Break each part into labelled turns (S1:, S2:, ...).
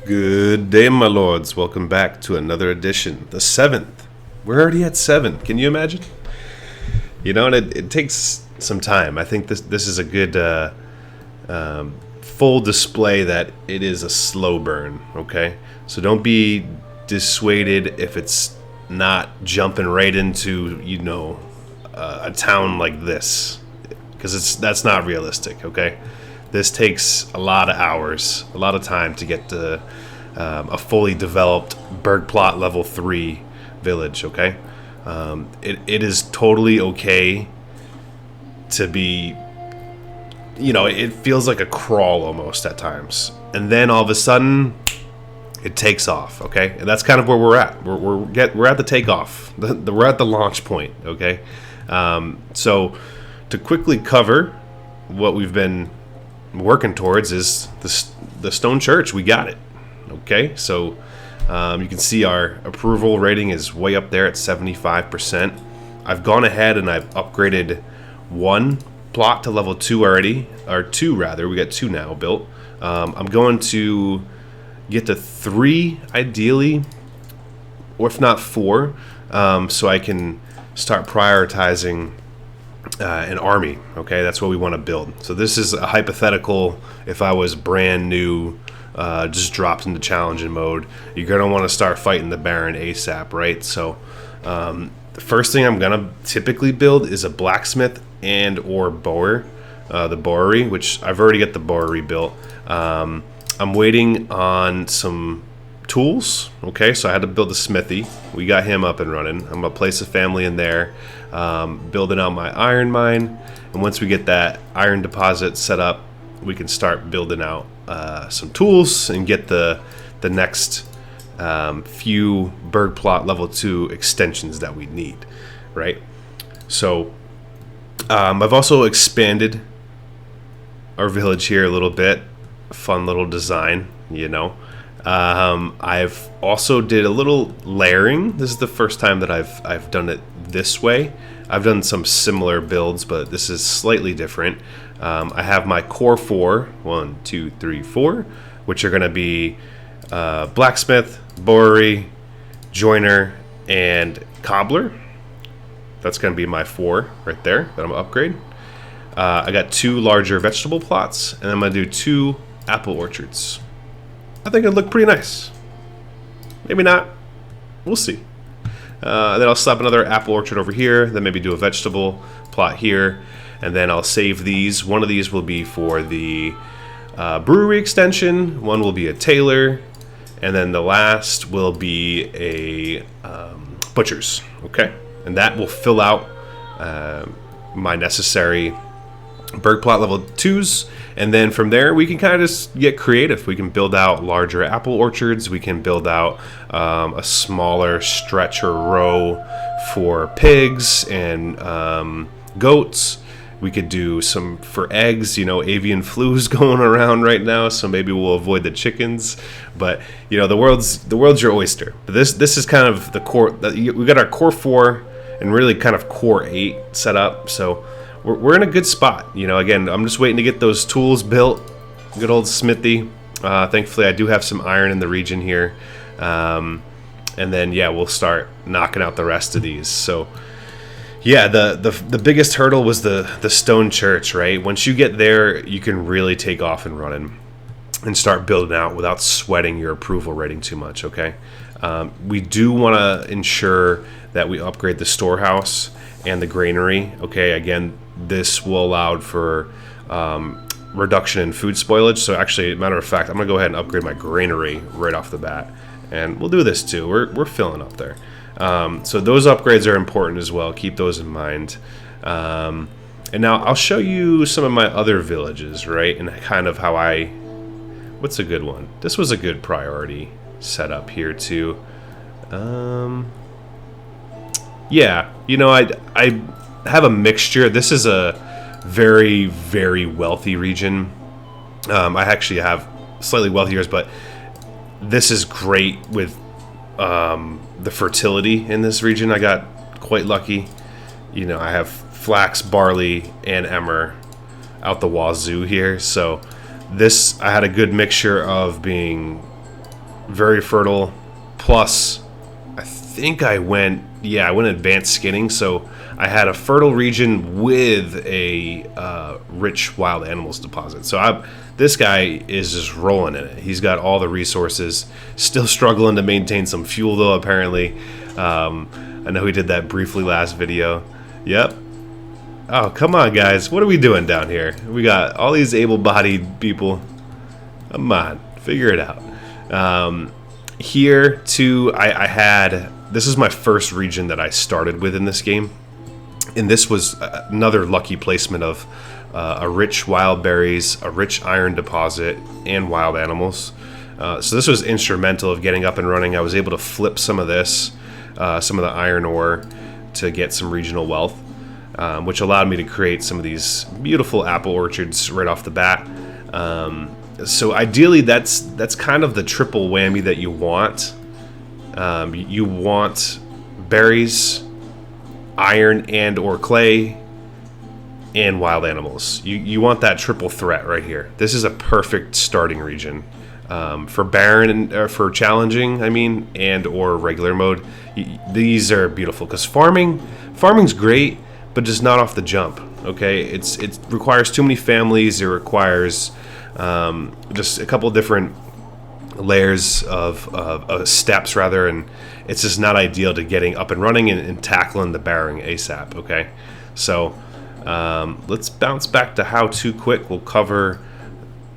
S1: Good day, my lords. Welcome back to another edition, the 7th. We're already at 7. Can you imagine? And it takes some time. I think this is a good full display that it is a slow burn, okay? So don't be dissuaded if it's not jumping right into, a town like this. Because that's not realistic, okay? This takes a lot of hours, a lot of time to get to a fully developed Berg plot level 3 village, okay? It is totally okay to be, it feels like a crawl almost at times. And then all of a sudden, it takes off, okay? And that's kind of where we're at. We're at the takeoff. We're at the launch point, okay? So to quickly cover what we've been working towards is the stone church. We got it. Okay, so you can see our approval rating is way up there at 75%. I've gone ahead and I've upgraded one plot to level 2 already, or 2 rather. We got 2 now built. I'm going to get to 3 ideally, or if not 4, so I can start prioritizing an army. Okay, that's what we want to build. So this is a hypothetical. If I was brand new, just dropped into challenging mode, you're gonna want to start fighting the Baron ASAP, right? So the first thing I'm gonna typically build is a blacksmith and or bower, the bowery, which I've already got the bowery built. I'm waiting on some tools. Okay, so I had to build a smithy. We got him up and running. I'm gonna place a family in there, building out my iron mine, and once we get that iron deposit set up, we can start building out some tools and get the next few Berg plot level 2 extensions that we need, right? So I've also expanded our village here a little bit. Fun little design, I've also did a little layering. This is the first time that I've done it this way. I've done some similar builds, but this is slightly different. I have my core 4, 1, 2, 3, 4, which are going to be blacksmith, bowery, joiner, and cobbler. That's going to be my 4 right there that I'm going to upgrade. I got 2 larger vegetable plots, and I'm going to do 2 apple orchards. I think it'd look pretty nice. Maybe not. We'll see. Then I'll slap another apple orchard over here, then maybe do a vegetable plot here, and then I'll save these. One of these will be for the brewery extension, one will be a tailor, and then the last will be a butcher's, okay? And that will fill out my necessary Berg plot level 2s, and then from there we can kind of just get creative. We can build out larger apple orchards, we can build out a smaller stretch or row for pigs and goats. We could do some for eggs. Avian flu's going around right now, so maybe we'll avoid the chickens. But the world's your oyster. But this is kind of the core. We got our core 4 and really kind of core 8 set up. So we're in a good spot. Again, I'm just waiting to get those tools built. Good old smithy. Thankfully, I do have some iron in the region here. And then, we'll start knocking out the rest of these. So, the biggest hurdle was the stone church, right? Once you get there, you can really take off and running and start building out without sweating your approval rating too much, okay? We do want to ensure that we upgrade the storehouse and the granary, okay? Again, this will allow for reduction in food spoilage. So actually, matter of fact, I'm going to go ahead and upgrade my granary right off the bat. And we'll do this too. We're filling up there. So those upgrades are important as well. Keep those in mind. And now I'll show you some of my other villages, right? And kind of how what's a good one? This was a good priority setup here too. I have a mixture. This is a very, very wealthy region. I actually have slightly wealthier, but this is great with the fertility in this region. I got quite lucky. I have flax, barley, and emmer out the wazoo here. So this, I had a good mixture of being very fertile. Plus, I think I went advanced skinning, so I had a fertile region with a rich wild animals deposit. So this guy is just rolling in it. He's got all the resources. Still struggling to maintain some fuel though, apparently. I know he did that briefly last video. Yep. Oh, come on, guys. What are we doing down here? We got all these able-bodied people. Come on, figure it out. Here, too, I had... This is my first region that I started with in this game. And this was another lucky placement of a rich wild berries, a rich iron deposit, and wild animals. So this was instrumental of getting up and running. I was able to flip some of this, some of the iron ore, to get some regional wealth. Which allowed me to create some of these beautiful apple orchards right off the bat. So ideally, that's kind of the triple whammy that you want. You want berries, iron and or clay, and wild animals. You want that triple threat right here. This is a perfect starting region for barren and for challenging. I mean, and or regular mode. These are beautiful because farming's great, but just not off the jump. Okay, it requires too many families. It requires just a couple different layers of steps rather, and it's just not ideal to getting up and running and tackling the barring ASAP. Okay, so let's bounce back to how to quick. We'll cover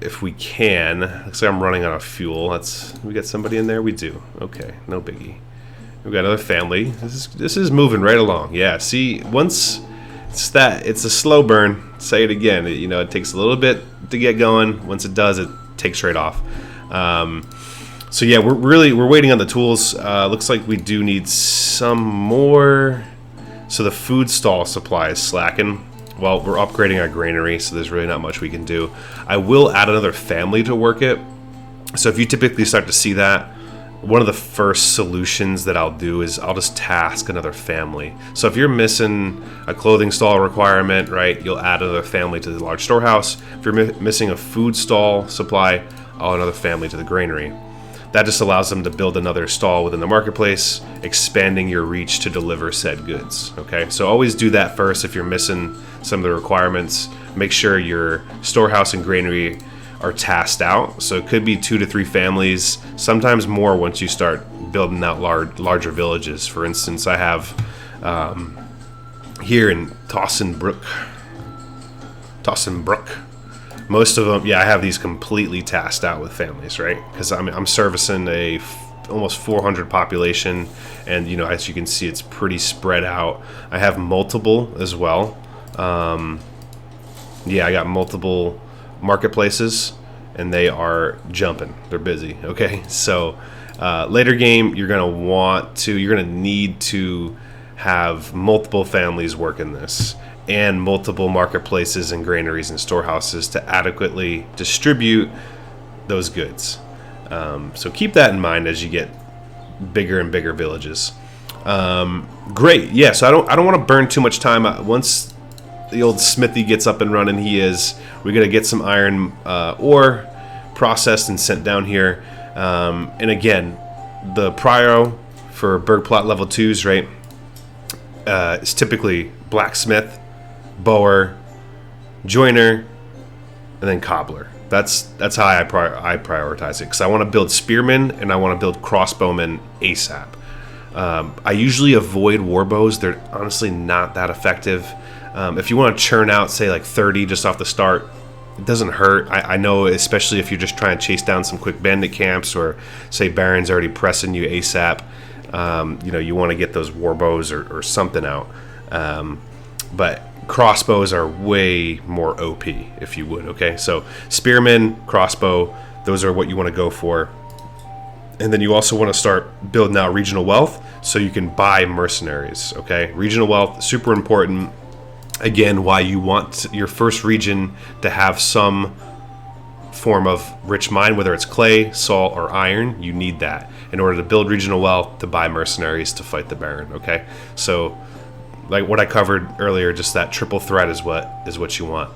S1: if we can. Looks like I'm running out of fuel. We got somebody in there. We do. Okay, no biggie. We've got another family. This is moving right along. Yeah, see, once it's a slow burn. Say it again. It takes a little bit to get going. Once it does, it takes straight off. So yeah, we're waiting on the tools. Looks like we do need some more. So the food stall supply is slacking. Well, we're upgrading our granary, so there's really not much we can do. I will add another family to work it. So if you typically start to see that, one of the first solutions that I'll do is I'll just task another family. So if you're missing a clothing stall requirement, right, you'll add another family to the large storehouse. If you're missing a food stall supply, I'll add another family to the granary. That just allows them to build another stall within the marketplace, expanding your reach to deliver said goods. Okay, so always do that first if you're missing some of the requirements. Make sure your storehouse and granary are tasked out. So it could be 2 to 3 families, sometimes more once you start building out larger villages. For instance, I have here in Tossenbrook, most of them, yeah, I have these completely tasked out with families, right? Because I'm servicing almost 400 population, and as you can see, it's pretty spread out. I have multiple as well. Yeah, I got multiple marketplaces, and they are jumping. They're busy. Okay, so later game, you're gonna need to have multiple families working this, and multiple marketplaces and granaries and storehouses to adequately distribute those goods. So keep that in mind as you get bigger and bigger villages. Great, yeah. So I don't want to burn too much time. Once the old smithy gets up and running, we're gonna get some iron ore processed and sent down here. And again, the prio for Berg plot level 2s, right, is typically blacksmith, bower, joiner, and then cobbler. That's how I prioritize it, because I want to build spearmen and I want to build crossbowmen ASAP. I usually avoid warbows. They're honestly not that effective. If you want to churn out, say, like 30 just off the start, it doesn't hurt. I know, especially if you're just trying to chase down some quick bandit camps, or say Baron's already pressing you ASAP. You want to get those warbows or something out. But crossbows are way more OP, if you would. Okay, so spearmen, crossbow, those are what you want to go for. And then you also want to start building out regional wealth so you can buy mercenaries. Okay, regional wealth, super important. Again, why you want your first region to have some form of rich mine, whether it's clay, salt, or iron. You need that in order to build regional wealth, to buy mercenaries, to fight the Baron. Okay, so like what I covered earlier, just that triple threat is what you want.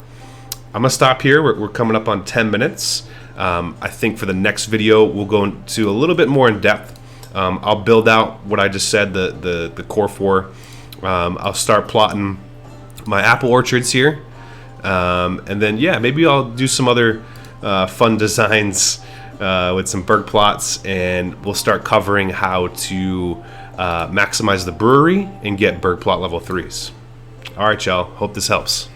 S1: I'm gonna stop here. We're coming up on 10 minutes. I think for the next video, we'll go into a little bit more in depth. I'll build out what I just said, the core 4. I'll start plotting my apple orchards here. And then, yeah, maybe I'll do some other fun designs with some burg plots, and we'll start covering how to maximize the brewery and get burg plot level 3s. All right, y'all. Hope this helps.